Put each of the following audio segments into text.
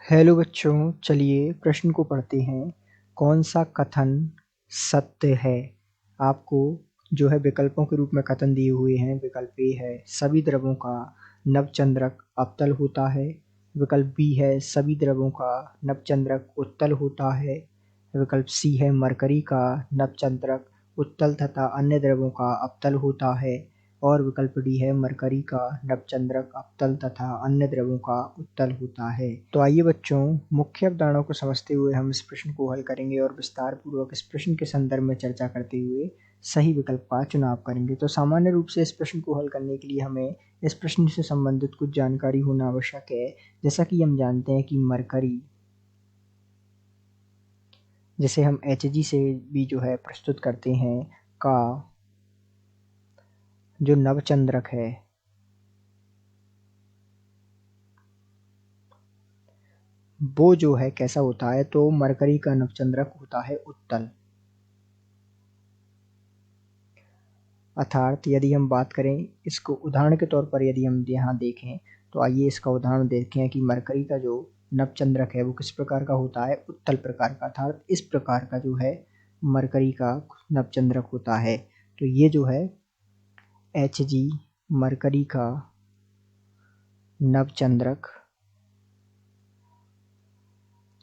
Hello बच्चों, चलिए प्रश्न को पढ़ते हैं। कौन सा कथन सत्य है? आपको जो है विकल्पों के रूप में कथन दिए हुए हैं। विकल्प ए है सभी द्रवों का नवचंद्रक अवतल होता है। विकल्प बी है सभी द्रवों का नवचंद्रक उत्तल होता है। विकल्प सी है मरकरी का नवचंद्रक उत्तल तथा अन्य द्रवों का अवतल होता है। और विकल्प डी है मरकरी का नवचंद्रक अवतल तथा अन्य द्रवों का उत्तल होता है। तो आइए बच्चों, मुख्य अवधारणाओं को समझते हुए हम इस प्रश्न को हल करेंगे और विस्तार पूर्वक इस प्रश्न के संदर्भ में चर्चा करते हुए सही विकल्प का चुनाव करेंगे। तो सामान्य रूप से इस प्रश्न को हल करने के लिए हमें इस प्रश्न से संबंधित कुछ जानकारी होना आवश्यक है। जैसा कि हम जानते हैं कि मरकरी, जिसे हम Hg से भी जो है प्रस्तुत करते हैं, का जो नवचंद्रक है वो जो है कैसा होता है, तो मरकरी का नवचंद्रक होता है उत्तल। अर्थात यदि हम बात करें इसको उदाहरण के तौर पर, यदि हम यहाँ देखें तो आइए इसका उदाहरण देखें कि मरकरी का जो नवचंद्रक है वो किस प्रकार का होता है, उत्तल प्रकार का। अर्थात इस प्रकार का जो है मरकरी का नवचंद्रक होता है। तो ये जो है Hg मरकरी का नवचंद्रक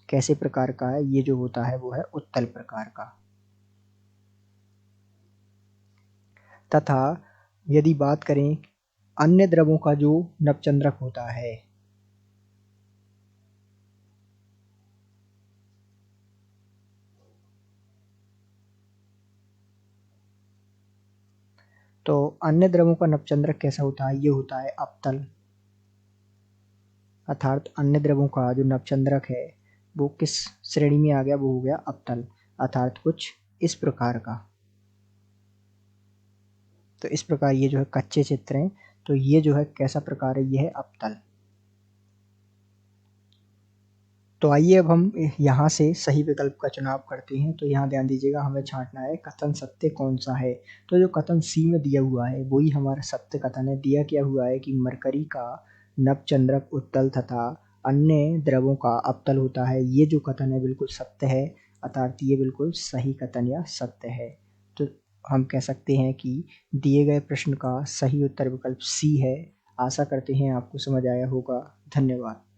कैसे प्रकार का है, ये जो होता है वो है उत्तल प्रकार का। तथा यदि बात करें अन्य द्रवों का जो नवचंद्रक होता है, तो अन्य द्रवों का नवचंद्रक कैसा होता है, ये होता है अवतल। अर्थात अन्य द्रवों का जो नवचंद्रक है वो किस श्रेणी में आ गया, वो हो गया अवतल। अर्थात कुछ इस प्रकार का। तो इस प्रकार ये जो है कच्चे चित्र हैं, तो ये जो है कैसा प्रकार है, ये है अवतल। तो आइए अब हम यहाँ से सही विकल्प का चुनाव करते हैं। तो यहाँ ध्यान दीजिएगा, हमें छांटना है कथन सत्य कौन सा है। तो जो कथन सी में दिया हुआ है वही हमारा सत्य कथन है। दिया क्या हुआ है कि मरकरी का नवचंद्रक उत्तल तथा अन्य द्रवों का अवतल होता है। ये जो कथन है बिल्कुल सत्य है, अर्थात ये बिल्कुल सही कथन या सत्य है। तो हम कह सकते हैं कि दिए गए प्रश्न का सही उत्तर विकल्प सी है। आशा करते हैं आपको समझ आया होगा। धन्यवाद।